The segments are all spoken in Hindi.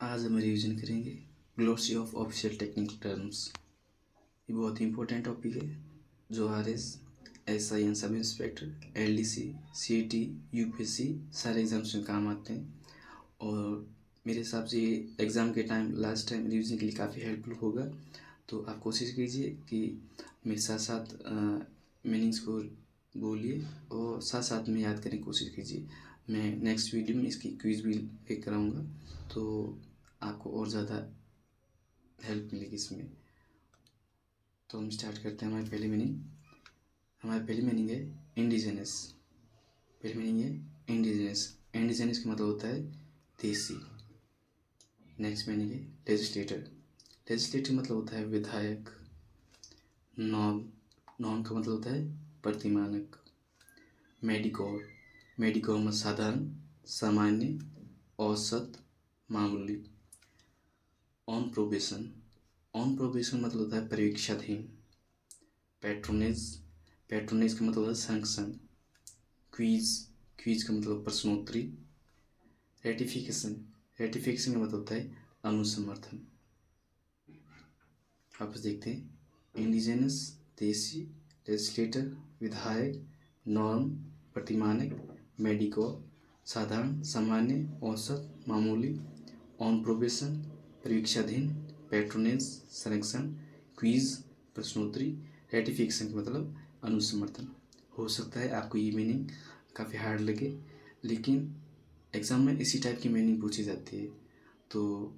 आज हम रिवीजन करेंगे glossy of official technical terms. ये बहुत ही इंपॉर्टेंट टॉपिक है जो RS, SIN sub inspector, LDC, CAT, UPSC सारे एग्जाम्स में काम आते हैं। और मेरे हिसाब से ये एग्ज़ाम के टाइम लास्ट टाइम रिवीजन के लिए काफ़ी हेल्पफुल होगा। तो आप कोशिश कीजिए कि मेरे साथ साथ मीनिंग्स को बोलिए और साथ साथ में याद करने की कोशिश कीजिए। मैं नेक्स्ट वीडियो में इसकी क्विज भी पिक कराऊँगा तो आपको और ज़्यादा हेल्प मिलेगी इसमें। तो हम स्टार्ट करते हैं। हमारी पहली मीनिंग है इंडिजिनस। पहली मीनिंग है इंडिजिनस। इंडिजिनस का मतलब होता है देसी। नेक्स्ट मीनिंग है लेजिस्लेटर। लेजिस्लेटर मतलब होता है विधायक। नॉन का मतलब होता है प्रतिमानक। मेडिकोर। मेडिकोर मतलब साधारण, सामान्य, औसत, मामूली। On probation. ऑन प्रोबेशन मतलब होता है परीक्षाधीन। पैट्रोनेज। पैट्रोनेज का मतलब होता है संरक्षण। क्वीज। क्वीज का मतलब प्रश्नोत्तरी। रेटिफिकेशन। रेटिफिकेशन का मतलब होता है अनुसमर्थन। वापस देखते हैं। इंडिजिनस देसी, लेजिस्लेटर विधायक, नॉर्म प्रतिमानक, मेडिकोर साधारण, सामान्य, औसत, मामूली, ऑन प्रोबेशन परीक्षाधीन, पैट्रोनेज संरक्षण, क्वीज प्रश्नोत्तरी, रेटिफिकेशन का मतलब अनुसमर्थन। हो सकता है आपको ये मीनिंग काफ़ी हार्ड लगे, लेकिन एग्ज़ाम में इसी टाइप की मीनिंग पूछी जाती है, तो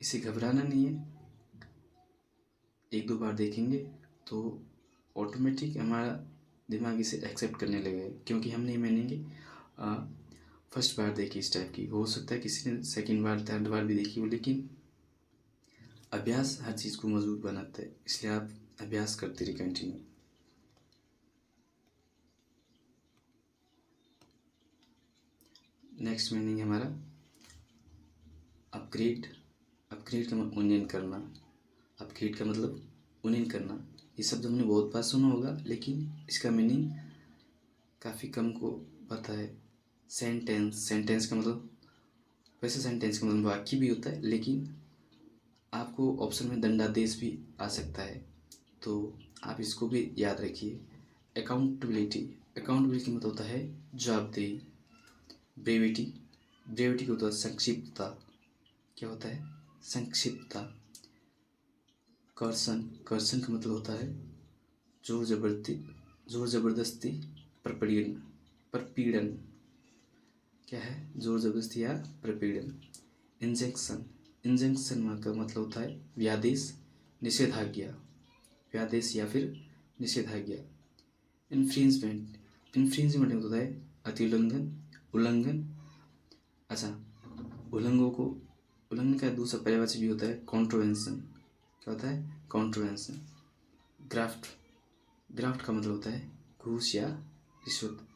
इसे घबराना नहीं है। एक दो बार देखेंगे तो ऑटोमेटिक हमारा दिमाग इसे एक्सेप्ट करने लगेगा, क्योंकि हमने ये मीनिंग फर्स्ट बार देखी इस टाइप की। हो सकता है किसी ने सेकंड बार थर्ड बार भी देखी हो, लेकिन अभ्यास हर चीज़ को मजबूत बनाता है, इसलिए आप अभ्यास करते रहिए कंटिन्यू। नेक्स्ट मीनिंग है हमारा अपग्रेड। अपग्रेड का मतलब उन्नयन करना। अपग्रेड का मतलब उन्नयन करना। ये शब्द हमने बहुत बार सुना होगा, लेकिन इसका मीनिंग काफ़ी कम को पता है। सेंटेंस। सेंटेंस का मतलब, वैसे सेंटेंस का मतलब वाक्य भी होता है, लेकिन आपको ऑप्शन में दंडादेश भी आ सकता है, तो आप इसको भी याद रखिए। अकाउंटेबिलिटी। अकाउंटेबिलिटी मतलब होता है जवाबदेही। ब्रेविटी। ब्रेविटी को होता है संक्षिप्तता। क्या होता है? संक्षिप्तता। कर्षण। कर्षण का मतलब होता है जोर जबरदस्ती प्रपीड़न। प्रपीड़न क्या है? जोर जबरदस्ती या प्रपीड़न। इंजेक्शन। इंजेक्शन का मतलब होता है व्यादेश, निषेधाज्ञा। व्यादेश या फिर निषेधाज्ञा। इन्फ्रिंजमेंट। इन्फ्रिंजमेंट होता है अतिउल्लंघन, उल्लंघन। अच्छा, उल्लंघन का दूसरा पर्यायवाची भी होता है कॉन्ट्रोवेंशन। क्या होता है? कॉन्ट्रोवेंशन। ग्राफ्ट। ग्राफ्ट का मतलब होता है घूस या रिश्वत।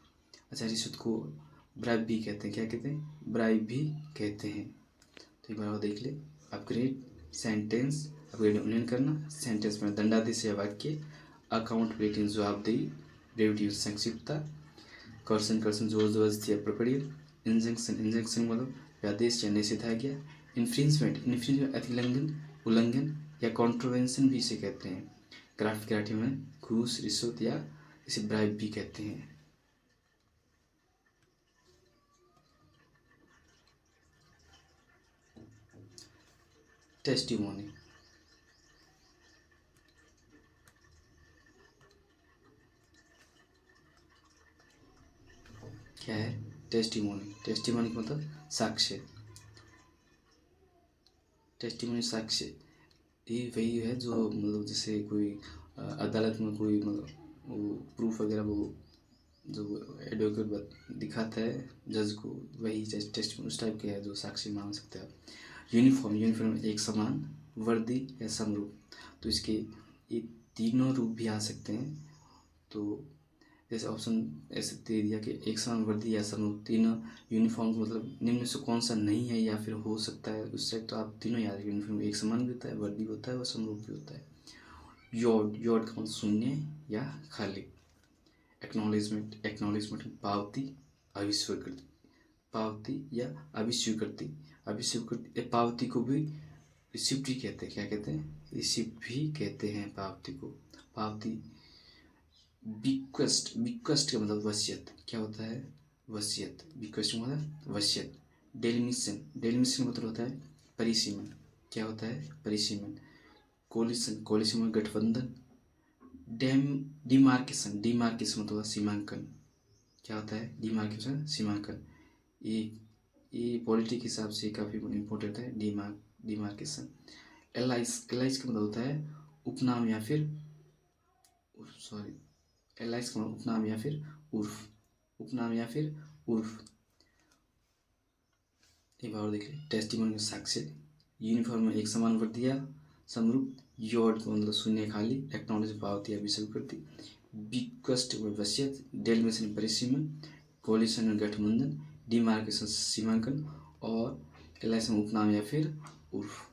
अच्छा, रिश्वत को ब्राइब भी कहते हैं। क्या कहते हैं? ब्राइब भी कहते हैं। तो एक बार और देख ले। अपग्रेड सेंटेंस, अपग्रेड उन्नयन करना, सेंटेंस में दंडादेश या वाक्य, अकाउंटेबिलिटी जवाबदेही, ब्रेविटी संक्षिप्तता, कर्षण कर्षण जोर जबरदस्ती या प्रपीड़न, इंजेक्शन मतलब व्यादेश या निषेधाज्ञा, इन्फ्रिंजमेंट अतिलंघन, उल्लंघन या कॉन्ट्रोवेंशन भी इसे कहते हैं। ग्राफ्ट ग्राठी में घूस, रिश्वत या इसे ब्राइब भी कहते हैं। टेस्टिमोनी। क्या है? टेस्टिमोनी। टेस्टिमोनी का मतलब साक्ष्य। टेस्टिमोनी साक्ष्य ये वही है जो मतलब जैसे कोई अदालत में कोई मतलब वो प्रूफ वगैरह वो जो एडवोकेट दिखाता है जज को, वही टेस्ट उस टाइप के है जो साक्षी मान सकते हैं आप। यूनिफॉर्म। यूनिफॉर्म एक समान, वर्दी या समरूप। तो इसके ये तीनों रूप भी आ सकते हैं। तो जैसे ऑप्शन ऐसे दे दिया कि एक समान, वर्दी या समरूप। तीनों यूनिफॉर्म मतलब निम्न से कौन सा नहीं है या फिर हो सकता है उससे, तो आप तीनों याद रखिए। यूनिफॉर्म एक समान भी होता है, वर्दी होता है और समरूप भी होता है। योड। योड का मतलब शून्य या खाली। एक्नॉलेजमेंट। एक्नॉलेजमेंट पावती, अभिस्वीकृति। पावती या अभिस्वीकृति। अभी स्वीकृति पावती को भी रिसिप्ट ही कहते हैं। क्या कहते हैं? रिसिप्ट भी कहते हैं पावती को। पावती। बिक्वेस्ट, बिक्वेस्ट का मतलब वसीयत। क्या होता है? वसीयत। बिक्वेस्ट का मतलब वसीयत। डेलिमिशन, डेलिमिशन का मतलब होता है परिसीमन। क्या होता है? परिसीमन। कोलिशन, कोलिशन मतलब गठबंधन। डिमार्केशन, डिमार्केशन मतलब सीमांकन। क्या होता है? डिमार्केशन, सीमांकन। ये पॉलिटी के हिसाब से काफ़ी इम्पोर्टेंट है। डिमार्केशन। एलाइस, एलाइस का मतलब होता है उपनाम या फिर सॉरी एलाइस का मतलब उपनाम या फिर उर्फ, उपनाम या फिर उर्फ। एक बार और देख लें। टेस्टिमोनी में साक्ष्य। यूनिफॉर्म में एक समान वर्दिया समरूप। योर्ड का मतलब शून्य खाली। एक्नॉलेज पावती या स्वीकृति। बिक्वेस्ट में वसीयत। डेलिमिशन में परिसीमन। कोलिशन में गठबंधन। डिमार्केशन सीमांकन। और एलाइस में उपनाम या फिर उर्फ।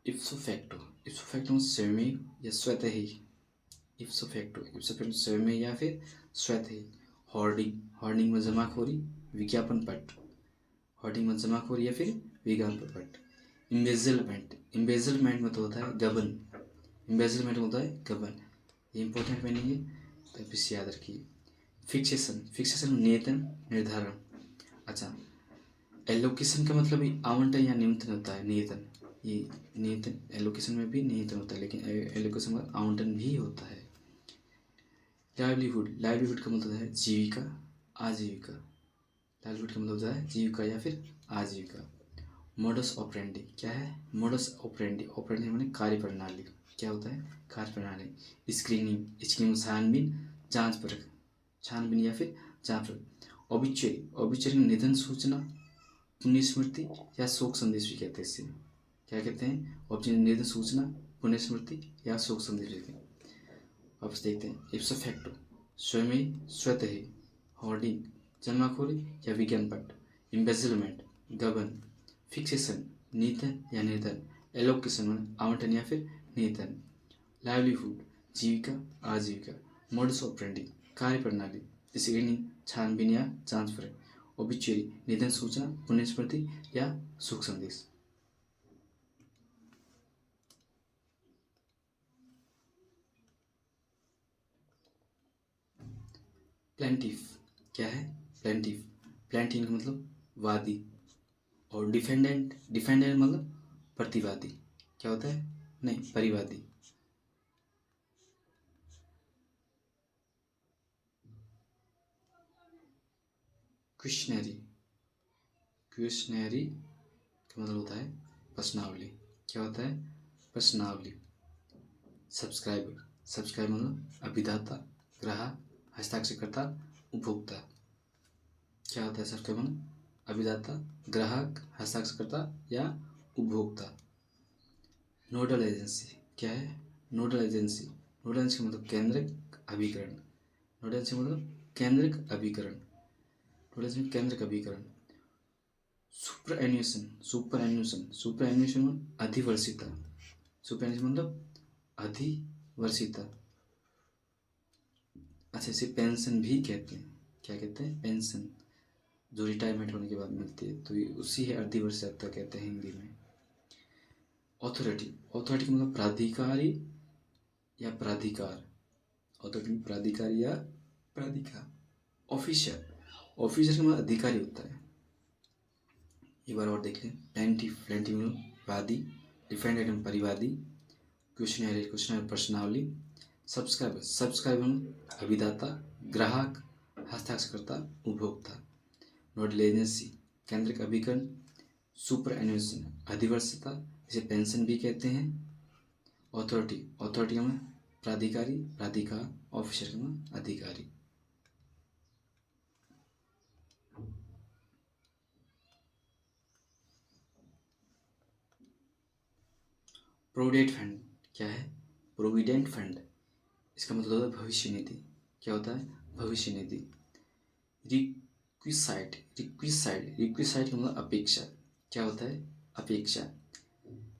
इप्सो फैक्टो, इप्सो फैक्टो स्वयं या स्वतः ही। इप्सो फैक्टो, इप्सो फैक्टो स्वयं या फिर स्वतः ही। होर्डिंग, होर्डिंग में जमाखोरी विज्ञापन पट। होर्डिंग में जमाखोरी या फिर विज्ञापन पट। इम्बेजलमेंट, इम्बेजलमेंट में तो होता है गबन। इम्बेजलमेंट होता है गबन। ये इंपॉर्टेंट में नहीं है तो इसे याद रखिए। फिक्सेशन, फिक्सेशन नियतन निर्धारण। अच्छा, एलोकेशन का मतलब ही आवंटन या नियंत्रण होता है। नियतन, ये नियतन एलोकेशन में भी नियंत्रण होता है, लेकिन एलोकेशन में आवंटन भी होता है। लाइवलीहुड, लाइवलीहुड का मतलब है जीविका, आजीविका। लाइवलीहुड का मतलब होता है जीविका या फिर आजीविका। मोडस ऑपरेंडी क्या है? मोडस ऑपरेंडी, ऑपरेंडी माने कार्य प्रणाली। क्या होता है? कार्य प्रणाली। स्क्रीनिंग, स्क्रीनिंग छानबीन जांच परख, छानबीन या फिर जांच परख। ऑबिचुअरी, ऑबिचुअरी में निधन सूचना, पुण्य स्मृति या शोक संदेश भी कहते हैं इसे। क्या कहते हैं? ऑप्शन निधन सूचना, पुण्य स्मृति या शोक संदेश भी कहते हैं। वापस देखते हैं। इप्सो फैक्टो स्वयं, स्वतः ही। होर्डिंग जमाखोरी या विज्ञान पट। इम्बेजलमेंट गबन। फिक्सेशन निधन या निर्धन। एलोकेशन आवंटन या फिर निधन। लाइवलीहुड जीविका, आजीविका। मोडस ऑपरेंडी कार्य प्रणाली। स्क्रीनिंग छानबीन या जांच परख। ओबिचुअरी निधन सूचना, पुण्य स्मृति या शोक संदेश। प्लेंटिफ क्या है? प्लेंटिफ, प्लेंटिफ का मतलब वादी। और डिफेंडेंट, डिफेंडेंट मतलब प्रतिवादी। क्या होता है? नहीं, परिवादी। क्वेश्चनरी, क्वेश्चनरी का मतलब होता है प्रश्नावली। क्या होता है? प्रश्नावली। सब्सक्राइबर, सब्सक्राइबर मतलब अभिदाता, ग्राहक, हस्ताक्षरकर्ता, उपभोक्ता। क्या होता है सब्सक्राइबर? अभिदाता, ग्राहक, हस्ताक्षरकर्ता या उपभोक्ता। नोडल एजेंसी क्या है? नोडल एजेंसी, नोडल एजेंसी का मतलब केंद्रक अभिकरण। नोडल एजेंसी मतलब केंद्रक अभिकरण। नोडल एजेंसी केंद्रक अभिकरण। Superannuation, superannuation, superannuation अधिवर्षिता। सुपर एन्यूएशन मतलब अधिवर्षिता। अच्छा, इसे पेंशन भी कहते हैं। क्या कहते हैं? पेंशन, जो रिटायरमेंट होने के बाद मिलती है, तो ये उसी है अर्धवर्षिता कहते हैं हिंदी में। ऑथोरिटी, ऑथोरिटी का मतलब प्राधिकारी या प्राधिकार। ऑथोरिटी प्राधिकारी या प्राधिकार। ऑफिसर, ऑफिसर का मतलब अधिकारी होता है। एक बार और देख लें। प्लेंटिफ, प्लेंटिफ मतलब वादी। डिफेंडेंट में परिवादी। क्वेश्चनरी, क्वेश्चनरी प्रश्नावली। सब्सक्राइबर, सब्सक्राइबर मतलब अभिदाता, ग्राहक, हस्ताक्षरकर्ता, उपभोक्ता। नोडल एजेंसी केंद्रिक अभिकरण। सुपर एन्यूएशन अधिवर्षता, इसे पेंशन भी कहते हैं। ऑथोरिटी, ऑथोरिटी में प्राधिकारी, प्राधिकार। ऑफिसर में अधिकारी। प्रोविडेंट फंड क्या है? प्रोविडेंट फंड, इसका मतलब होता है भविष्य निधि। क्या होता है? भविष्य निधि। रिक्विसाइट, रिक्विसाइट, रिक्विसाइट का मतलब अपेक्षा। क्या होता है? अपेक्षा।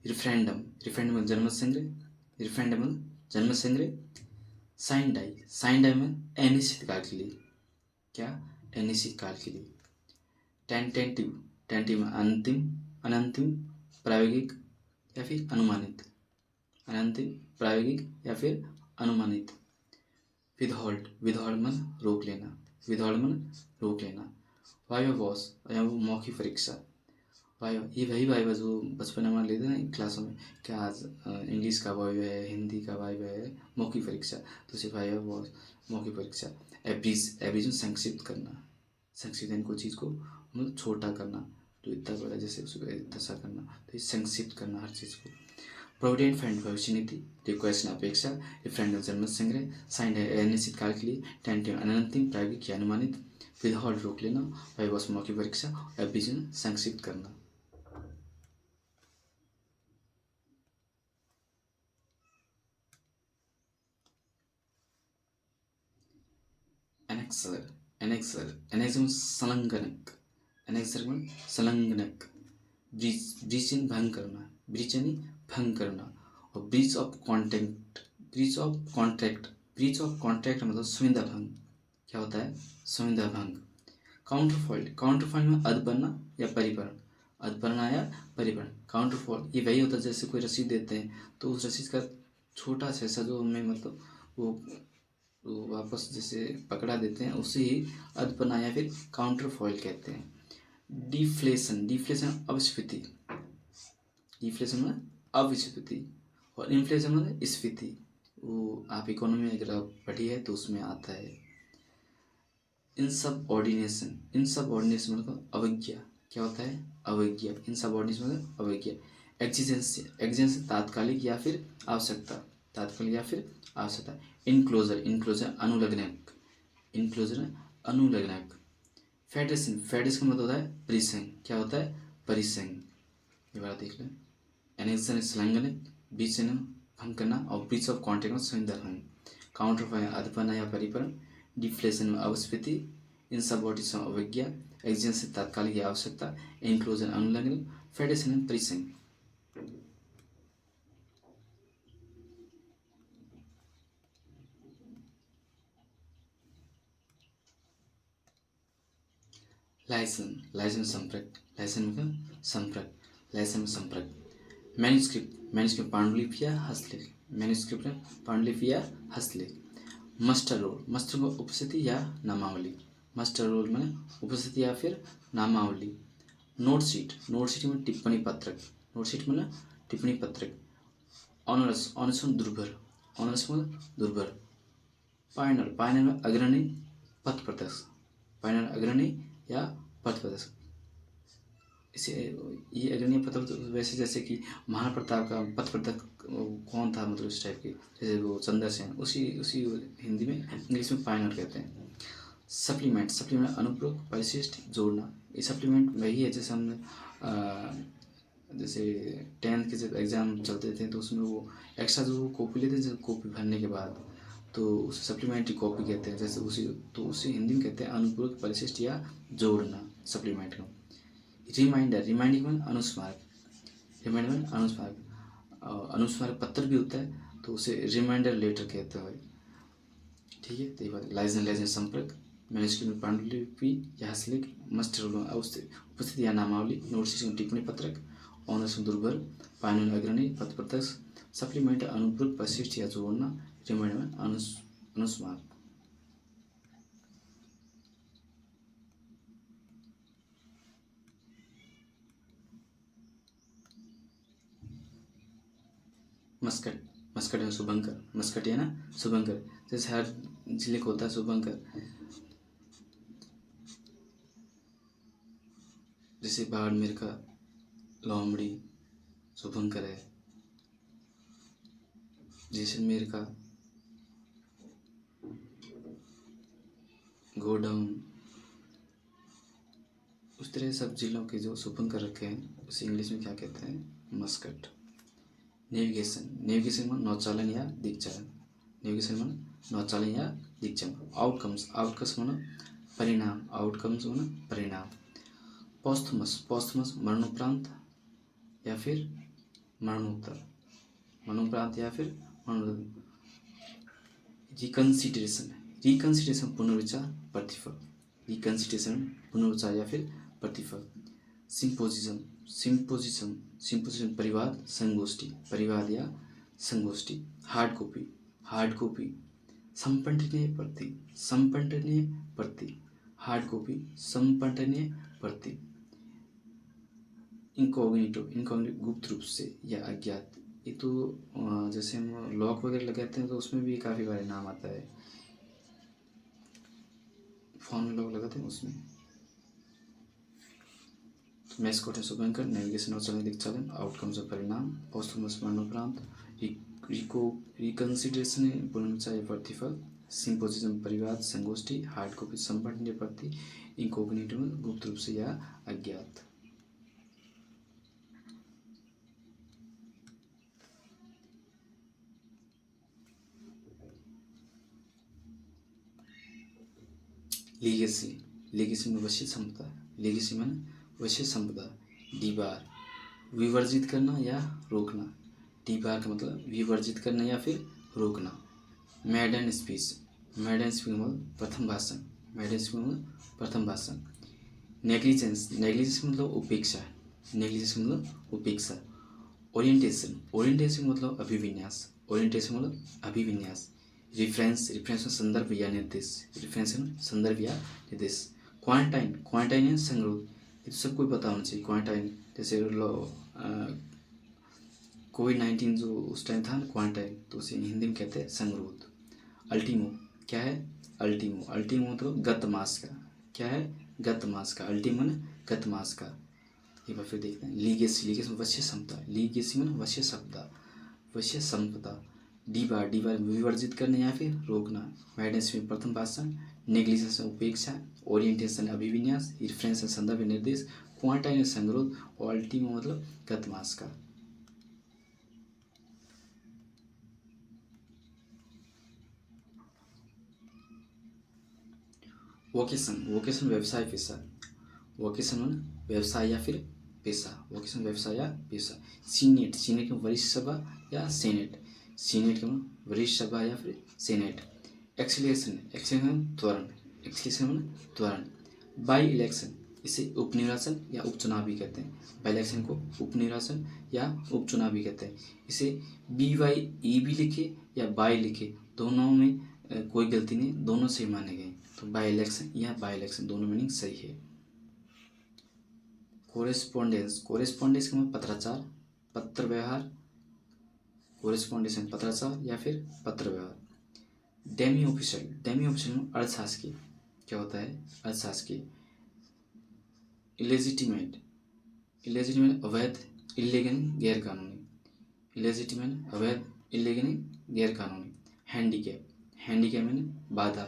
रेफरेंडम, रेफरेंडम जनमत संग्रह। रिफरेंडम जन्म संग्रह। साइन डाई में अनिश्चित काल के लिए, क्या अनिश्चित काल के लिए। टेंटेटिव में अंतिम, अनंतिम, प्रायोगिक या फिर अनुमानित, अनंतिम, प्रायोगिक या फिर अनुमानित। विदहोल्ड मन रोक लेना। वाइवा वॉस या वो मौखिक परीक्षा। वाइवा ये वही वाइवा जो बचपन में लेते हैं ना क्लासों में, क्या आज इंग्लिश का वाइवा है, हिंदी का वाइवा है, मौखिक परीक्षा, तो सिर्फ वाइवा वॉस मौखिक परीक्षा। एवरेज में संक्षिप्त करना, संक्षिप्त यानी कोई चीज़ को मतलब छोटा करना, तो इतना बड़ा जैसे उसको इतना सा करना, तो ये संक्षिप्त करना हर चीज़ को। प्रोविडेंट फंड भविष्य निधि, रिक्वेस्ट अपेक्षा, रिफरेंडम जन्म संग्रह, साइन है अनिश्चित काल के लिए, टेंटिव अनंतिम, प्रायोगिक या अनुमानित, विदहोल्ड रोक लेना, वाइवास मौखिक परीक्षा, एवरेज संक्षिप्त करना। एनेक्सर संलग्नक, ब्रीच यानी भंग करना, और ब्रीच ऑफ कॉन्ट्रैक्ट मतलब संविदा भंग, क्या होता है, संविदा भंग। काउंटरफॉल्ट में अधपन्ना या परिपर्ण। काउंटरफॉल्ट ये वही होता है जैसे कोई रसीद देते हैं तो उस रसीद का छोटा सा हिस्सा जो उनमें मतलब वो वापस जैसे पकड़ा देते हैं उसे ही अधपन्ना या फिर काउंटरफॉल्ट कहते हैं। डिफ्लेशन अविस्फीति, और इन्फ्लेशन मतलब स्फीति, वो आप इकोनॉमी में अगर आप पढ़ी है तो उसमें आता है। इनसबऑर्डिनेशन मतलब अवज्ञा, क्या होता है, अवज्ञा। इनसबऑर्डिनेशन मतलब अवज्ञा। एक्जिजेंसी तात्कालिक या फिर आवश्यकता, इनक्लोजर अनुलग्नक। फेडरेशन का मतलब होता है परिसंघ, क्या होता है, परिसंघ। ये बात देख लें। एनेक्शन संलग्नक, बीच से भंग करना, और ब्रीच ऑफ कॉन्ट्रैक्ट में संविदा भंग। काउंटरफॉल्ट अधपन्ना या परिपर्ण, डिफ्लेशन में अविस्फीति, इनसबऑर्डिनेशन अवज्ञा, एक्जिजेंसी तात्कालिक या आवश्यकता, इनक्लोजर अनुलग्न, फेडरेशन में परिसंघ। लाइसेंस संपर्क। मैन्युस्क्रिप्ट पांडुलिपि या हस्तलेख। मास्टर रोल उपस्थिति या नामावली, मास्टर रोल में उपस्थिति या फिर नामावली। नोट शीट में टिप्पणी पत्रक। ऑनर्स में दुर्भर। पायनर में अग्रणी पथ प्रदर्शक, या पथ प्रदर्शक। इसे ये अग्रणी पथ वैसे जैसे कि महाराणा प्रताप का पथ प्रदर्शक कौन था, मतलब इस टाइप के, जैसे वो चंद्रसेन, उसी हिंदी में इंग्लिश में पायनर कहते हैं। सप्लीमेंट अनुपूरक परिशिष्ट जोड़ना। ये सप्लीमेंट वही है जैसे हमने जैसे 10th के जब एग्ज़ाम चलते थे तो उसमें वो एक्स्ट्रा जो कॉपी लेते हैं, जैसे कॉपी भरने के बाद तो उसे सप्लीमेंट्री कॉपी कहते हैं, जैसे उसे हिंदी में कहते हैं अनुपूरक परिशिष्ट या जोड़ना, सप्लीमेंट को। रिमाइंडिंग में अनुस्मारक पत्र भी होता है तो उसे रिमाइंडर लेटर कहते हैं, ठीक है। तो ये बात। लाइसेंस संपर्क, मैन्युस्क्रिप्ट में पांडुलिपि या हस्तलेख, मास्टर रोल में उपस्थिति या नामावली, नोटशीट में टिप्पणी पत्रक, ऑनर्स में दुर्भर, पायनर अग्रणी पथ प्रदर्शक, सप्लीमेंट अनुपूरक परिशिष्ट या जोड़ना, रिमाइंडर में अनुस्मारक। मस्कट है शुभंकर, मस्कट है ना शुभंकर, जैसे हर जिले को होता है शुभंकर, जैसे बाड़मेर का लोमड़ी शुभंकर है, जैसलमेर का गोडाउन, उस तरह सब जिलों के जो शुभंकर रखे हैं उसे इंग्लिश में क्या कहते हैं, मस्कट। नेविगेशन में नौचालन या दिक्चलन। आउटकम्स मानो परिणाम। पोस्थुमस मरणोपरांत या फिर रिकन्सिडरेशन, रिकन्सिडरेशन पुनर्विचार प्रतिफल, रिकन्सिडरेशन पुनर्विचार या फिर प्रतिफल। सिम्पोजिज्म, सिम्पोजिज्म सिम्पोजिज्म परिवाद संगोष्ठी, परिवाद या संगोष्ठी। हार्ड कॉपी, हार्ड कॉपी संपठनीय प्रति, संपठनीय प्रति, हार्ड कॉपी संपठनीय प्रति। इनकॉग्निटो, इनकॉग्निटो गुप्त रूप से या अज्ञात। ये तो जैसे हम लॉक वगैरह लगाते हैं तो उसमें भी काफ़ी बार नाम आता है, फोन में लॉक लगाते हैं उसमें। तो मैस कोटें शुभंकर, नेविगेशन और चलन दिक्चालन, आउटकम्स और परिणाम, औस्तुमस मरणोपरांत, रिकन्सिडरेशन पुनर्विचार या प्रतिफल, सिम्पोजिज्म परिवाद संगोष्ठी, हार्ड कॉपी संपठनीय प्रति, इनकॉग्निटो गुप्त रूप से या अज्ञात। लीगेसी, लीगेसी में वशीय संपदा, लीगेसी में वशीय संपदा। डीबार विवर्जित करना या रोकना, डीबार का मतलब विवर्जित करना या फिर रोकना। मैडन स्पीच, मैडन स्पीच मतलब प्रथम भाषण, मैडन स्पीच मतलब प्रथम भाषण। नेग्लिजेंस, नेग्लिजेंस मतलब उपेक्षा, नेग्लिजेंस मतलब उपेक्षा। ओरिएंटेशन, ओरिएंटेशन मतलब अभिविन्यास, ओरिएंटेशन मतलब अभिविन्यास। रिफरेंस, रिफरेंस में संदर्भ या निर्देश, रिफरेंस में संदर्भ या निर्देश। क्वारंटाइन, क्वारंटाइन है संगरोध, ये तो सबको पता होना चाहिए। क्वारंटाइन जैसे कोविड-19 जो उस टाइम था ना क्वारंटाइन, तो उसे हिंदी में कहते हैं संगरोध। अल्टीमो क्या है, अल्टीमो, अल्टीमो मतलब गत मास का, क्या है गत मास का, अल्टीमो ने गत मास का। एक बार फिर देखते हैं। लीगेसी, लीगेसी में वश्य संपदा, लीगेसी में वश्य संपदा, वश्य संपदा। डीबार, डीबार विवर्जित करना या फिर रोकना। मैडनेस में प्रथम भाषण, नेग्लिजेंस में उपेक्षा, ओरिएंटेशन अभिविन्यास, रिफरेंस संदर्भ निर्देश, क्वारंटाइन संगरोध और अल्टीमो मतलब गत मास का। वोकेशन, वोकेशन व्यवसाय पेशा, वोकेशन व्यवसाय या फिर पेशा, वोकेशन व्यवसाय या पेशा। सीनेट, सीनेट का वरिष्ठ सभा या सेनेट, सीनेट का वरिष्ठ सभा या फिर सेनेट। एक्सीलेशन, एक्सीलेशन त्वरण, एक्सीलेशन त्वरण। बाई इलेक्शन, इसे उपनिर्वाचन या उपचुनाव भी कहते हैं, बाई इलेक्शन को उपनिर्वाचन या उपचुनाव भी कहते हैं। इसे BYE भी लिखे या बाई लिखे, दोनों में कोई गलती नहीं, दोनों सही माने गए। तो बाई इलेक्शन या बाई इलेक्शन दोनों मीनिंग सही है। कोरेस्पोंडेंस, कोरेस्पोंडेंस का मतलब पत्राचार, पत्र व्यवहार, कोरेस्पोंडेंस पत्राचार या फिर पत्र व्यवहार। डेमी ऑफिशियल, डेमी ऑफिशियल में अर्थशासकीय क्या होता है, अर्थशासकीय। इलेजिटिमेट, इलेजिटिमेट अवैध, इल्लीगल गैर कानूनी, इलेजिटिमेट अवैध, इल्लीगल गैर कानूनी। हैंडीकैप, हैंडीकैप में बाधा,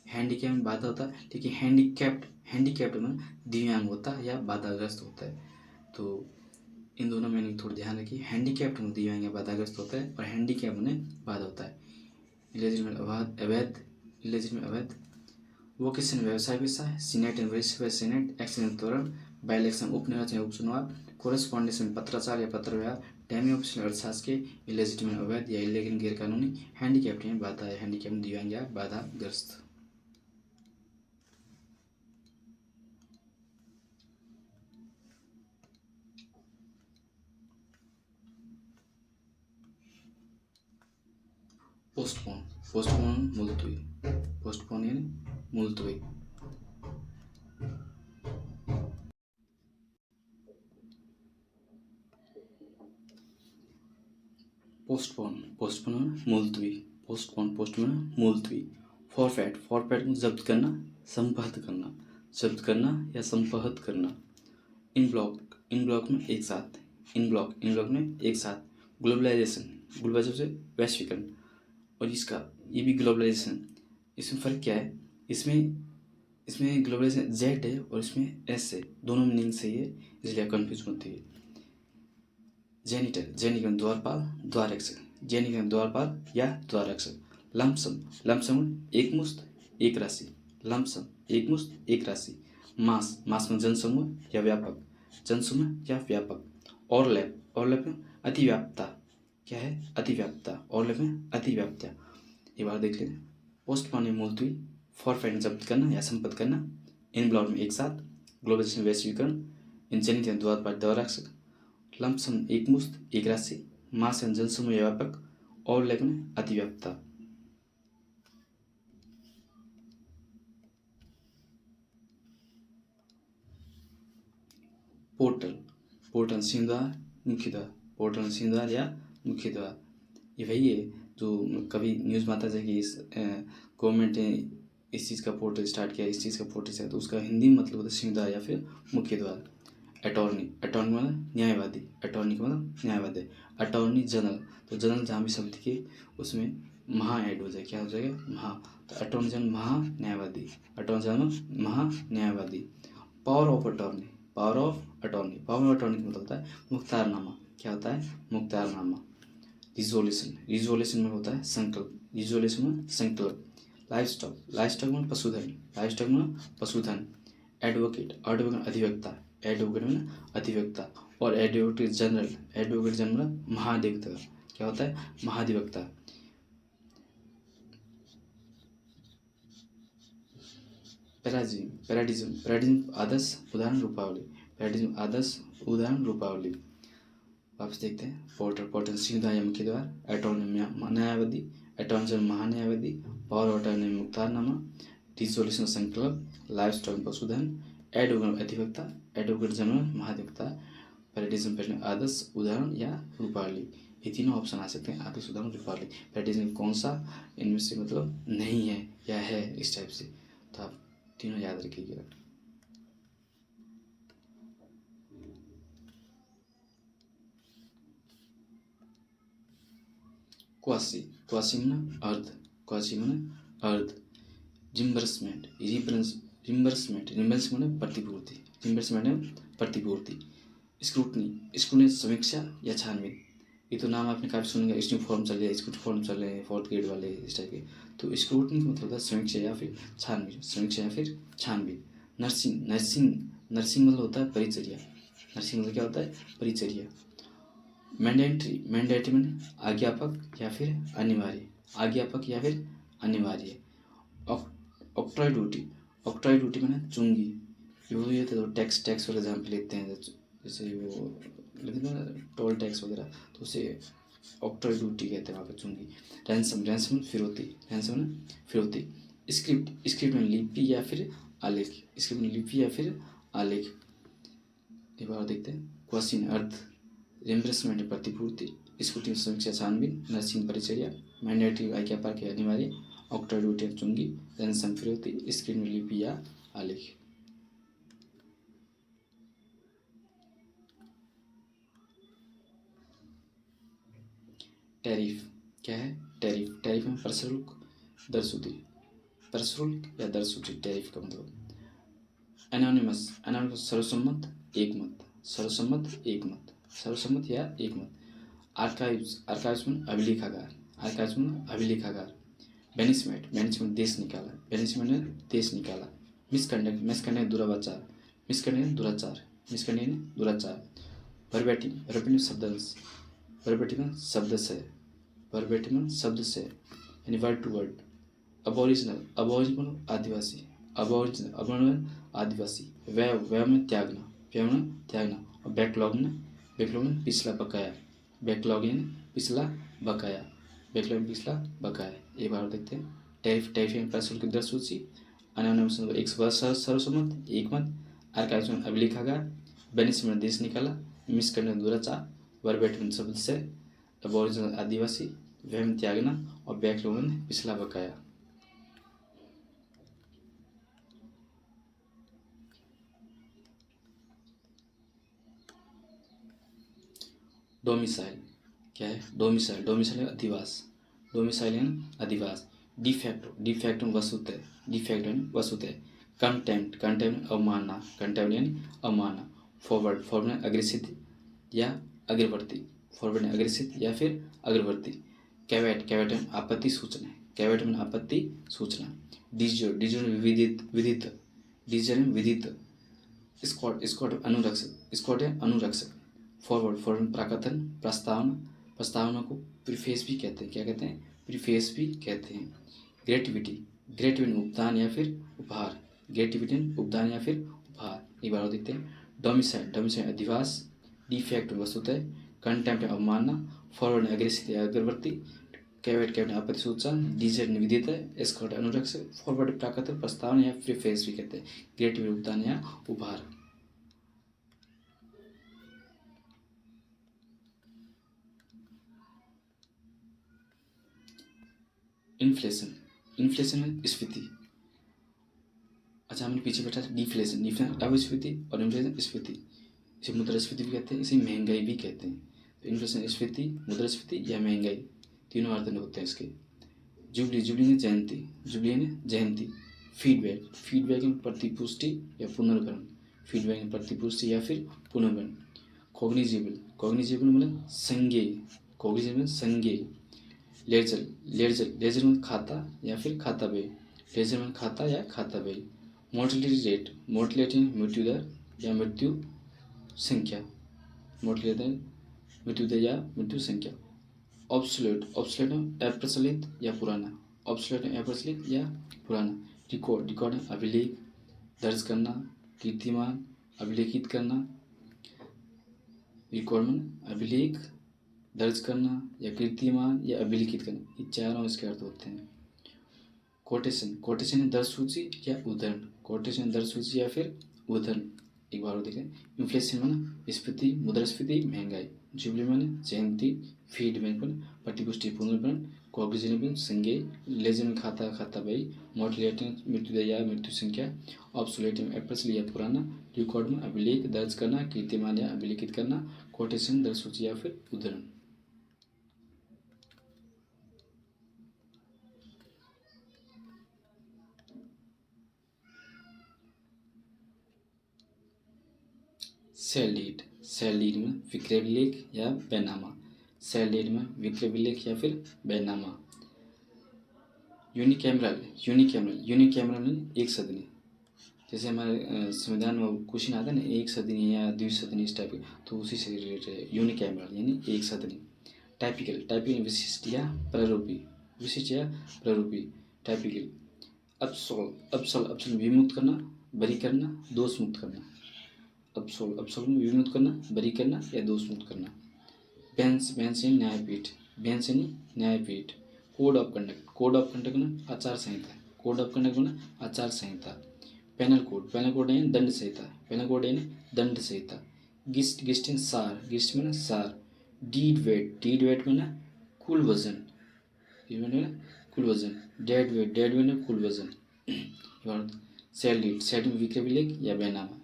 हैंडीकैप में बाधा होता है, लेकिन हैंडीकैप्ड, हैंडीकैप्ड में दिव्यांग होता है या बाधाग्रस्त होता है। तो इन दोनों में थोड़ा ध्यान रखिए, हैंडीकैप्ड में दिव्यांग या बाधाग्रस्त होता है और हैंडीकैप में बाधा होता है। इलेजिटिमेट अवैध, इलेजिटिमेट अवैध। वोकेशन व्यवसाय पेशा है। सीनेट एंड वरिष्ठ सेनेट, एक्सीलेंट त्वरण, बाई इलेक्शन उपनिर्वाचन या उपचुनाव, कोरेस्पॉन्डेंस में पत्राचार या पत्र व्यवहार, डेमी ऑफिशियल अर्थशासकीय, इलेजिटिमेट अवैध या इल्लीगल गैर कानूनी, हैंडीकैप्ड में बाधा है, हैंडीकैप में दिव्यांग या बाधाग्रस्त। पोस्टपोन, पोस्टपोन मुलतवी, पोस्टपोन यानी मुलतवी। पोस्टपोन, पोस्टपोन मुलतवी, पोस्टपोन, पोस्टपोन मुलतवी। फॉरफेट, फॉरफेट को जब्त करना, संपादित करना, जब्त करना या संपादित करना। इन ब्लॉक, इन ब्लॉक में एक साथ, इन ब्लॉक, इन ब्लॉक में एक साथ। ग्लोबलाइजेशन, ग्लोबलाइजेशन से वैश्वीकरण, और इसका ये भी ग्लोबलाइजेशन, इसमें फ़र्क क्या है, इसमें ग्लोबलाइजेशन Z है और इसमें S है, दोनों मीनिंग सही है, इसलिए कन्फ्यूज होती है। जेनिटर, जेनिकन द्वारपाल, द्वारक्षक, जेनिकन द्वारपाल या द्वारक्षक। लमसम, लमसम एक मुश्त एक राशि, लमसम एक मुश्त एक राशि। मास, मास में जनसमूह या व्यापक, जनसमूह या व्यापक। ओवरलैप, ओवरलैप में अतिव्याप्तता क्या है, अतिव्याप्तता, ओवरलैप में अतिव्याप्तता। ये बार देख लेते हैं। पोस्टपोन में मुलतवी, फॉरफाइट जब्त करना या संपत्ति करना, इन ब्लॉक में एक साथ, ग्लोबलाइजेशन वैश्वीकरण, इंजनित या द्वार पर दौराक्षक, लंपसम एक मुश्त एक राशि, मास एवं जनसमूह व्यापक, ओवरलैप में अतिव्याप्तता। पोर्टल, पोर्टल सिंह द्वार, मुख्य द्वार, पोर्टल सिंह द्वार या मुख्य द्वार। ये वही है जो कभी न्यूज़ में आता है कि इस गवर्नमेंट ने इस चीज़ का पोर्टल स्टार्ट किया, इस चीज़ का पोर्टल स्टार्ट, तो उसका हिंदी में मतलब होता है सिंह द्वार या फिर मुख्य द्वार। अटॉर्नी, अटॉर्नी मतलब न्यायवादी, अटॉर्नी का मतलब न्यायवादी। अटॉर्नी जनरल, तो जनरल जहाँ भी शब्द के उसमें महा ऐड हो जाए, क्या हो जाएगा, महा, तो अटॉर्नी जनरल महा न्यायवादी, अटॉर्नी जनरल महा न्यायवादी। Power of attorney, power of attorney, power of attorney का मतलब होता है मुख्तारनामा, क्या होता है, मुख्तारनामा। रिजोल्यूशन, रिजोल्यूशन में होता है संकल्प, रिजोल्यूशन में संकल्प। लाइफ स्टॉक, लाइफ स्टॉक में पशुधन, लाइफ स्टॉक में पशुधन। एडवोकेट, एडवोकेट अधिवक्ता, एडवोकेट में अधिवक्ता। और एडवोकेट जनरल, एडवोकेट जनरल महाधिवक्ता, क्या होता है, महाधिवक्ता। पैराडिज्म, पैराडिज्म, पैराडिज्म आदर्श उदाहरण रूपावली, पैराडिज्म आदर्श उदाहरण रूपावली। वापस देखते हैं। पोर्टल, पोर्टल सिंह द्वार या मुख्य द्वार, अटॉर्नी न्यायवादी, अटॉर्नी जनरल महान्यायवादी, पावर ऑफ अटॉर्नी मुख्तारनामा, रिजोल्यूशन संकल्प, लाइफ स्टॉक पशुधन, एडवोकेट अधिवक्ता, एडवोकेट जनरल महाधिवक्ता। पैराडिज्म पहले आदर्श उदाहरण या रूपावली, ये तीनों ऑप्शन आ सकते हैं, आदर्श उदाहरण रूपावली। पैराडिज्म कौन सा इनमें से मतलब नहीं है या है, इस टाइप से, तो आप तीनों याद रखिएगा। क्वासी, क्वासी माने अर्ध, क्वासी माने अर्ध। रिम्बर्समेंट, रिम्बर्समेंट, रिम्बर्स माने प्रतिपूर्ति, रिम्बर्समेंट है प्रतिपूर्ति। स्क्रूटनी, स्क्रूटनी समीक्षा या छानबीन, ये तो नाम आपने काफ़ी सुनेंगे, इसमें फॉर्म चल रहे हैं, स्कूट फॉर्म चल रहे हैं, 4th ग्रेड वाले इस टाइप के। तो स्क्रूटनी का मतलब होता है समीक्षा या फिर छानबीन, समीक्षा या फिर छानबीन। नर्सिंग, नर्सिंग, नर्सिंग मतलब होता है परिचर्या, नर्सिंग मतलब क्या होता है, परिचर्या। मैंडेटरी, मैंडेटरी में आज्ञापक या फिर अनिवार्य, आज्ञापक या फिर अनिवार्य। ऑक्ट्रॉय ड्यूटी, ऑक्ट्रॉय ड्यूटी में चुंगी, वो ये तो टैक्स, टैक्स फॉर एग्जाम्पल लेते हैं, जैसे वो लेते हैं ना टोल टैक्स वगैरह, तो उसे ऑक्ट्रॉय ड्यूटी कहते हैं वहाँ पर चुंगी। रैंसम, रैंसम फिरौती, रैंसम फिरौती। स्क्रिप्ट, स्क्रिप्ट में लिपि या फिर आलेख, स्क्रिप्ट में लिपि या फिर आलेख। एक बार देखते हैं। क्वेश्चन अर्थ, रिम्बर्समेंट प्रतिपूर्ति, स्कूटी समीक्षा छानबीन, नर्सिंग परिचर्या, मैंडेटरी आज्ञापक के अनिवार्य, ऑक्ट्रॉय ड्यूटी चुंगी, रैंसम फिरौती, स्क्रीन में लिपि या आलेख। टैरिफ, क्या है, टैरिफ, टैरिफ में प्रशुल्क, दरसूदी, प्रशुल्क या दरसूदी, टैरिफ का मतलब। एनोनिमस, एनोनिमस सर्वसम्मत एक मत, सर्वसम्मत एक मत, सर्वसम्मत या एक मत। आर्काइव्स, आर्काइव्स में अभिलेखागार, आर्काइव्स में अभिलेखागार। बेनिसमेंट, बेनिसमेंट देश निकाला, बेनिसमेंट ने देश निकाला। मिसकंडक्ट, मिसकंडक्ट दुराचार, मिसकंडक्ट दुराचार, मिसकंडक्ट दुराचार। वर्बेटिम, वर्बेटिम शब्दांश, वर्बेटिम शब्द से, वर्बेटिम शब्द से यानी word to word. Aboriginal, aboriginal आदिवासी, अबोरिजिनल, अबोरिजिनल आदिवासी। व्यय, व्यय में त्यागना, व्यय में त्यागना। और बैकलॉग में, बैकलॉग में पिछला बकाया, बैकलॉग यानी पिछला बकाया, बैकलॉग पिछला बकाया। एक बार देखते हैं। टैरिफ, टैरिफ में प्रशुल्क दर सूची, अनाउंस एक सर्वसम्मत एक मत, आर्काइव्स में अभिलेखागार, बेनिसमेंट देश निकाला, मिसकंडक्ट दुराचार, वर्बेटिम शब्द से, अबोरिजिनल आदिवासी, व्यय में त्यागना और बैकलॉग में पिछला बकाया। डोमिसाइल, क्या है, डोमिसाइल, डोमिसाइल अधिवास, डोमिसाइल यानी अधिवास। डिफैक्टो, डिफैक्टो वस्तुतः, डिफैक्टो यानी वस्तुतः। कंटेम्प्ट, कंटेम्प्ट अवमानना, कंटेम्प्ट यानी अवमानना। फॉरवर्ड, फॉरवर्ड यानी अग्रसित या अग्रवर्ती, फॉरवर्ड यानी अग्रसित या फिर अग्रवर्ती। कैवेट, कैवेट यानी आपत्ति सूचना, कैवेट यानी आपत्ति सूचना। डिजोर, डिजोर विदित, विदित, डिजोर यानी विदित। स्कॉट, स्कॉट अनुरक्षक, स्कॉट है अनुरक्षक। फॉरवर्ड, फॉरवर्ड प्राकथन, प्रस्तावना, प्रस्तावना को प्रीफेस भी कहते हैं। क्या कहते हैं? प्रीफेस भी कहते हैं। ग्रेटिविटी, ग्रेटिविटी उपदान या फिर उपहार, ग्रेटिविटी उपदान या फिर उपहार। एक बार और देखते हैं। डोमिसाइल, डोमिसाइल अधिवास, डिफेक्ट वस्तुतः, कंटेम्प्ट अवमानना, फॉरवर्ड अग्रेसिव या अग्रवर्ती, कैवेट कैवेट आपत्ति सूचना, डिजर्ट विधेयता, एस्कॉर्ट अनुरक्षक, फॉरवर्ड प्राकृतिक प्रस्तावना या प्रीफेस भी कहते हैं। ग्रेटिविटी उपदान या उपहार। इन्फ्लेशन, इन्फ्लेशन में स्फीति। अच्छा, हमने पीछे बैठा था डिफ्लेशन, डिफ्लेशन अपस्फीति और इन्फ्लेशन स्फीति। इसे मुद्रास्फीति भी कहते हैं, इसे महंगाई भी कहते हैं। तो इन्फ्लेशन स्फीति, मुद्रास्फीति या महंगाई, तीनों अर्थ होते हैं इसके। जुबली, जुबली ने जयंती, जुबली ने जयंती। फीडबैक, फीडबैक में प्रतिपुष्टि या पुनर्करण, फीडबैक में प्रतिपुष्टि या फिर पुनर्करण। कॉग्निजेबल, कॉग्निजेबल मतलब संज्ञेय, कॉग्निजेबल संज्ञेय। लेजर, लेजर, लेजर में खाता या फिर खाता व्यय, लेजर में खाता या खाता व्यय। मोर्टेलिटी रेट, मोर्टेलिटी मृत्यु दर या मृत्यु संख्या, मोर्टेलिटी मृत्यु दर या मृत्यु संख्या। ऑब्सोलेट, ऑब्सोलेट में अप्रचलित या पुराना, ऑब्सोलेट में अप्रचलित या पुराना। रिकॉर्ड, रिकॉर्ड में अभिलेख दर्ज करना, कीर्तिमान अभिलेखित करना, रिकॉर्ड में अभिलेख दर्ज करना या कीर्तिमान या अभिलिखित करना, ये चारों इसके अर्थ होते हैं। कोटेशन, कोटेशन दर सूची या उदाहरण, कोटेशन दर सूची या फिर उदाहरण। एक बार और देखें। इन्फ्लेशन माने स्फीति, मुद्रास्फीति, महंगाई। जुबली माने जयंती, फीडबैक माने प्रतिपुष्टि पुनर्करण, कॉग्निजेबल संज्ञेय, लेजर में खाता खाता व्यय, मोर्टेलिटी मृत्यु दर या मृत्यु संख्या, ऑब्सोलेट में अप्रचलित या पुराना, रिकॉर्ड में अभिलेख दर्ज करना, कीर्तिमान या अभिलिखित करना, कोटेशन दर सूची या फिर उदाहरण। सेल डीड, सेल डीड में विक्रय विलेख या बैनामा, सेल डीड में विक्रय विलेख या फिर बैनामा। यूनिकैमरल, यूनिकैमरल, यूनिकैमरल में एक सदनी, जैसे हमारे संविधान में क्वेश्चन आता है ना, एक सदनी या द्विसदनी इस टाइप के, तो उसी से रिलेटेड है यूनिकैमरल यानी एक सदनी। टाइपिकल, टाइपिकल विशिष्ट या प्रारूपी, विशिष्ट या प्रारूपी। टाइपिकल। अब्सोल, अब्सोल, अब्सोल विमुक्त करना, बरी करना, दोष मुक्त करना। अब्सोल, अब्सोल में विमुक्त करना, बरी करना या दोष मुक्त करना। बेंच, बेंच यानी न्यायपीठ, बेंच यानी न्यायपीठ। Code of conduct, code of conduct में आचार संहिता, कोड ऑफ कंडक्ट में आचार संहिता। पेनल कोड, पेनल कोड यानी दंड संहिता, पेनल कोड यानी दंड संहिता। गिस्ट, गिस्ट यानी सार, गिस्ट में सार। डीड वेट, डीड वेट में कुल वजन, कुल वजन। डेड वेट, डेड वेट में कुल वजन। सेल डीड, सेल में विक्रय विलेख या बैनामा।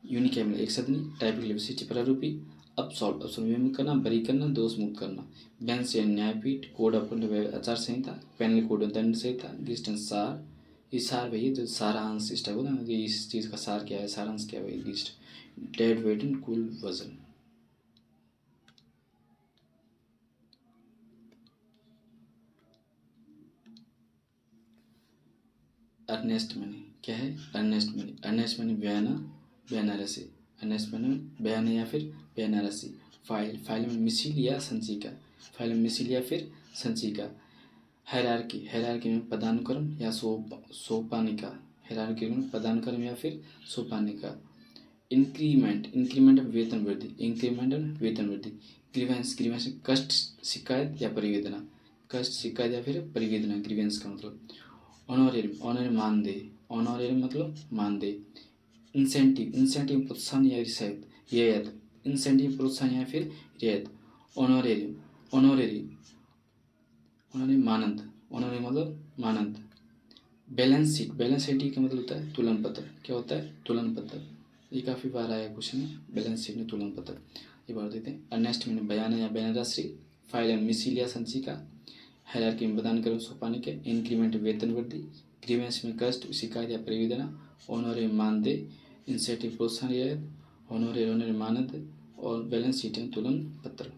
यूनिकैमरल एक सदनी, टाइपिकल विशिष्ट प्रारूपी। अब्सोल्व, अब्सोल्व विमुक्त करना, बरी करना, दोष मुक्त करना। बेंच यानी न्यायपीठ, कोड ऑफ कंडक्ट आचार संहिता, पेनल कोड दंड संहिता, गिस्ट सार। ये सार भैया जो सारांश इस टाइप होता है ना, कि इस चीज़ का सार क्या है, सारांश क्या है, गिस्ट। डेड वेट एंड कुल वजन। अर्नेस्ट मनी क्या है? अर्नेस्ट मनी, अर्नेस्ट मनी बयाना, बयाना राशि। अर्नेस्ट मनी बयान या फिर बयाना राशि। फाइल, फाइल में मिसिल या संचिका, फाइल में मिसिल या फिर संचिका। हायरार्की, हायरार्की में पदानुक्रम या सोपानिका, हायरार्की में पदानुक्रम या फिर सोपानिका। इंक्रीमेंट, इंक्रीमेंट वेतन वृद्धि, इंक्रीमेंट वेतन वृद्धि। ग्रीवेंस, ग्रीवेंस कष्ट, शिकायत या परिवेदना, कष्ट, शिकायत या फिर परिवेदना, ग्रीवेंस का मतलब। ऑनोरियम, ऑनोरियम मानदेय, ऑनोरियम मतलब मानदेय। इंसेंटिव, इंसेंटिव प्रोत्साहन या रियायत, इंसेंटिव प्रोत्साहन या फिर रियायत। ऑनोरियम, ऑनोरेरी, ऑनोरियम मानद, ऑनोरियम मतलब मानद। बैलेंस शीट, बैलेंस शीट का मतलब होता है तुलन पत्र। क्या होता है? तुलन पत्र। ये काफ़ी बार आया क्वेश्चन में, बैलेंस शीट में तुलन पत्र। ये बात देते हैं। अर्नेस्ट में बयान या बयान राशि। फाइल में मिसिल या संचिका। हायरार्की में प्रदान सोपानी के। इंक्रीमेंट वेतन वृद्धि। ग्रीवेंस में कष्ट, शिकायत या परिवेदना। ऑनोरियम मानदेय, इंसेंटिव प्रोत्साहन रियायत, ऑनोरियम मानद और बैलेंस शीट में तुलन पत्र।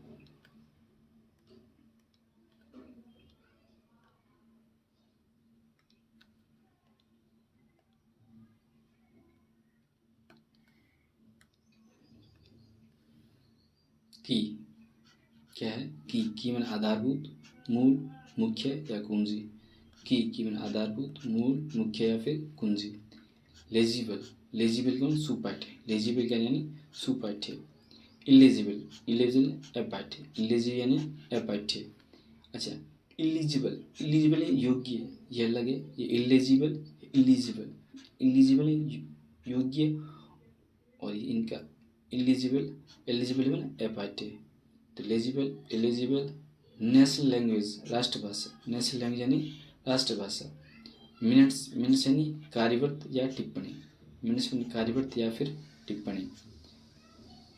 की क्या है? की माने आधारभूत, मूल, मुख्य या कुंजी। की माने आधारभूत, मूल, मुख्य या फिर कुंजी। लेजिबल, लेजिबल कौन? सुपाठ्य। लेजिबल क्या यानी सुपाठ्य। इलेजिबल, इलेजिबल अपाठ्य। इलेजिबल यानी अपाठ्य। अच्छा, इलिजिबल, इलिजिबल है योग्य, ये अलग है। ये इलेजिबल, इलिजिबल, इलिजिबल है योग्य, और ये इनका इलिजिबल, एलिजिबल है अपाठ्य। तो लेजिबल, एलिजिबल, नेशनल लैंग्वेज, राष्ट्रभाषा। नेशनल लैंग्वेज यानी राष्ट्रभाषा। मिनट्स, मिनट्स यानी कार्यवर्त या टिप्पणी। मिनट्स यानी कार्यवर्त या फिर टिप्पणी।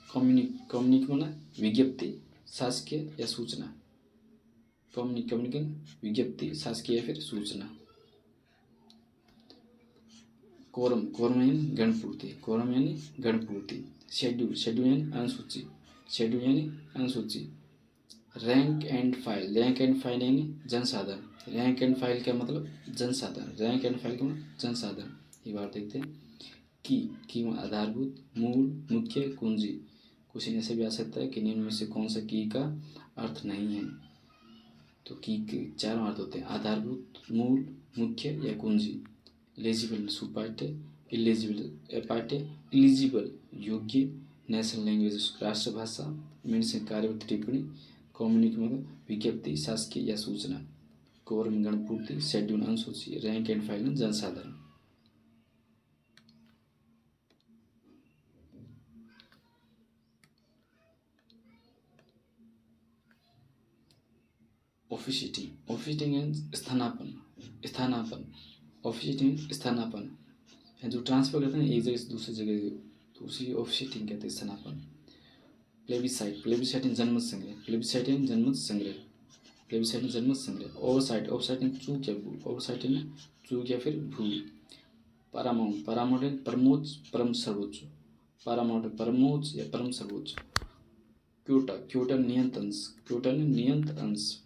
कम्युनिक माना विज्ञप्ति, शासकीय या सूचना। कम्युनिकेशन विज्ञप्ति, शासकीय या फिर सूचना। कोरम, कोरम यानी गणपूर्ति। कोरम यानी गणपूर्ति। शेड्यूल, शेड्यूल यानी अनुसूची। शेड्यूल यानी अनुसूची। Rank and file, rank and file यानी जनसाधन। रैंक एंड फाइल का मतलब जनसाधन। रैंक एंड फाइल का मतलब जनसाधन। एक बार देखते हैं। की आधारभूत, मूल, मुख्य, कुंजी। क्वेश्चन ऐसे भी आ सकता है कि निम्न में से कौन सा की का अर्थ नहीं है। तो की के चारों अर्थ होते हैं: आधारभूत, मूल, मुख्य या कुंजी। लेजिबल सुपाठ्य, इलेजिबल अपाठ्य, इलिजिबल योग्य, नेशनल लैंग्वेज राष्ट्रभाषा, मेंशन कार्यवर्त टिप्पणी, कम्युनिक मतलब विज्ञप्ति, शासकीय या सूचना, कोरम गणपूर्ति, शेड्यूल अनुसूची, रैंक एंड फाइल जनसाधारण। ऑफिशिएटिंग, ऑफिशिएटिंग स्थानापन, स्थानापन। ऑफिशिएटिंग स्थानापन जो ट्रांसफर करते हैं एक जगह से दूसरी जगह, तो उसी ऑफिशिएटिंग कहते हैं स्थानापन। प्लेबिसाइट, प्लेबिसाइट इन जनमत संग्रह, प्लेबिसाइट इन जनमत संग्रह, प्लेबिसाइट इन जनमत संग्रह। ओवरसाइट, ओवरसाइट इन चूक या भूल, ओवरसाइट इन चूक या फिर भूल। पारामाउंट, पारामाउंट इन परमोच्च, परम सर्वोच्च। पारामाउंट परमोच्च या परम सर्वोच्च। क्योटा, क्योटा नियंत अंश, क्योटा नियंत अंश।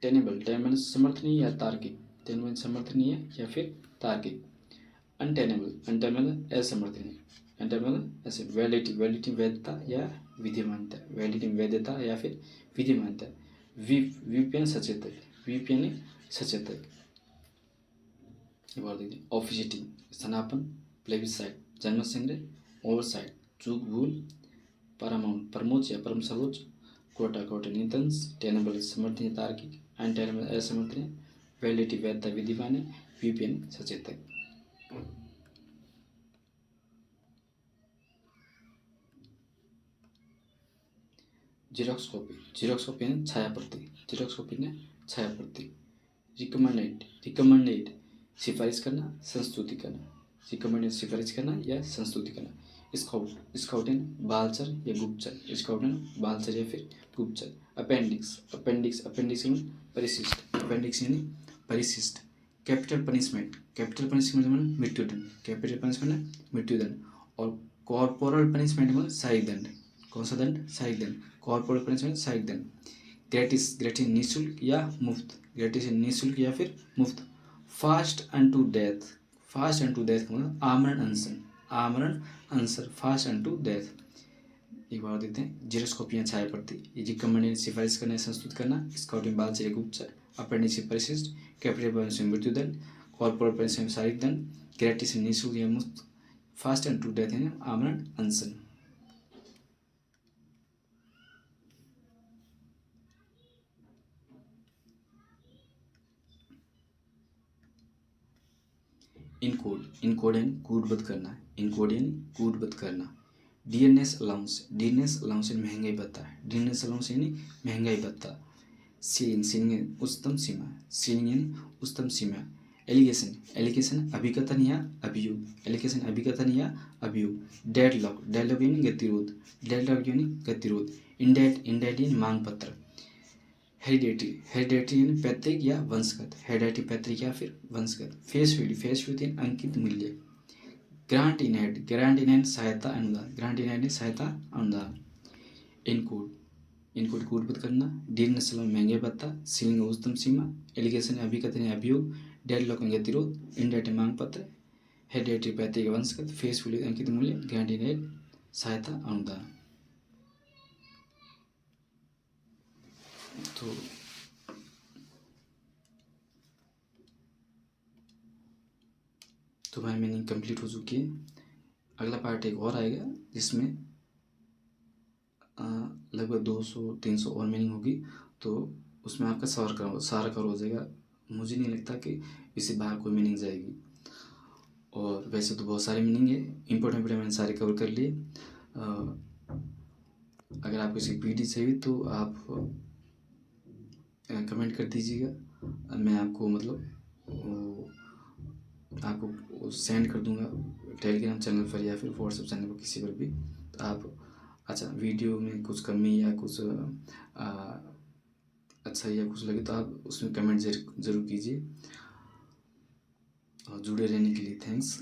टेनेबल, टेनेबल समर्थनीय या तार्किक, टेनेबल समर्थनीय या फिर तार्किक। अनटेनेबल, अनटेनेबल असमर्थनीय, अनटेनेबल ऐसे। वैलिडिटी, वैलिडिटी वैधता या विधिमानता, वैलिडिटी वैधता या फिर विधिमानता। वीपीएन सचेतक, वीपीएन सचेतक। एक बार देखिए। ऑफिशिएटिंग स्थानापन, प्लेबिसाइट जनमत संग्रह, ओवरसाइट चूक भूल, पारामाउंट परमोच्च या परम सर्वोच्च, कोटा कोटा नियंत्रणस, टेनेबल समर्थनीय तार्किक, अनटेनेबल असमर्थनीय, वैलिडिटी वैधता विधिमान, वीपीएन सचेतक। जेरॉक्स कॉपी, जेरॉक्स कॉपी ने छाया प्रति, जेरॉक्स कॉपी ने छाया प्रति। रिकमेंडेड, रिकमेंडेड सिफारिश करना, संस्तुति करना, रिकमेंडेड सिफारिश करना या संस्तुति करना। स्काउट, स्काउट एंड बालचर या गुप्तचर, स्काउट एंड बालचर या फिर गुप्तचर। अपेंडिक्स, अपेंडिक्स, अपेंडिक्स यानी परिशिष्ट, अपेंडिक्स यानी परिशिष्ट। कैपिटल पनिशमेंट, कैपिटल पनिशमेंट मतलब मृत्युदंड, कैपिटल पनिशमेंट मृत्युदंड। और कॉर्पोरल पनिशमेंट मतलब शारीरिक दंड। कौन सा दंड? शारीरिक दंड। कॉर्पोरल पनिशमेंट शारीरिक दंड। ग्रेटिस, ग्रेटिस निःशुल्क या मुफ्त, ग्रेटिस निःशुल्क या फिर मुफ्त। Fast unto death, fast unto death मतलब आमरण अनशन, आमरण अनशन, फास्ट अनटू डेथ। एक बार देखते हैं। जेरोस्कोपियाँ छाया प्रति, ये रिकमेंडेड सिफारिश करना, संस्तुत करना, स्काउटिंग बालचर्य गुप्तचर, अपेंडिक्स परिशिष्ट, कैपिटल पनिशमेंट मृत्युदंड, कॉर्पोरल पनिशमेंट शारीरिक दंड, ग्रेटिस निःशुल्क या मुफ्त, फास्ट अनटू डेथ यानी आमरण अनशन। इनकोड, इनकोड यानी कूटबद्ध करना, इनकोड यानी कूटबद्ध करना। डीएनएस अलाउंस, डीएनएस अलाउंस यानी महंगाई भत्ता, डीएनएस अलाउंस यानी महंगाई भत्ता। सीलिंग, सीलिंग यानी उच्चतम सीमा, सीलिंग यानी उच्चतम सीमा। एलिगेशन, एलिगेशन अभिकथन या अभियोग, एलिगेशन अभिकथन या अभियोग। डेडलॉक, डेडलॉक यानी गतिरोध, डेडलॉक यानी गतिरोध। इंडेट, इंडेट यानी मांग पत्र। हेरिडेटरी, हेरिडेटरी यानी पैतृक या वंशगत, हेरिडेटरी पैतृक या फिर वंशगत। फेस वैल्यू, फेस वैल्यू यानी अंकित मूल्य। Grant in aid, grant in aid सहायता अनुदान, ग्रांट इन एड सहायता अनुदान। इनकोड, इनकोड कूटबद्ध करना, डीएनएस महंगे भत्ता, सीलिंग उच्चतम सीमा, एलिगेशन अभिकथन या अभियोग, डेडलॉक गतिरोध, इंडेट मांग पत्र, हेरिडेटरी पैतृक या वंशगत, फेस वैल्यू अंकित मूल्य, ग्रांट इन एड सहायता अनुदान। तो भाई मीनिंग कंप्लीट हो चुकी है। अगला पार्ट एक और आएगा जिसमें लगभग 200-300 और मीनिंग होगी, तो उसमें आपका सारा कवर हो जाएगा। मुझे नहीं लगता कि इससे बाहर कोई मीनिंग जाएगी। और वैसे तो बहुत सारे मीनिंग है, इंपॉर्टेंट मैंने सारे कवर कर लिए। अगर आपको इसकी पीडी चाहिए तो आप कमेंट कर दीजिएगा, मैं आपको आपको सेंड कर दूंगा टेलीग्राम चैनल पर या फिर व्हाट्सएप चैनल पर, किसी पर भी। तो आप अच्छा वीडियो में कुछ कमी या कुछ अच्छा या कुछ लगे तो आप उसमें कमेंट जरूर कीजिए। और जुड़े रहने के लिए थैंक्स।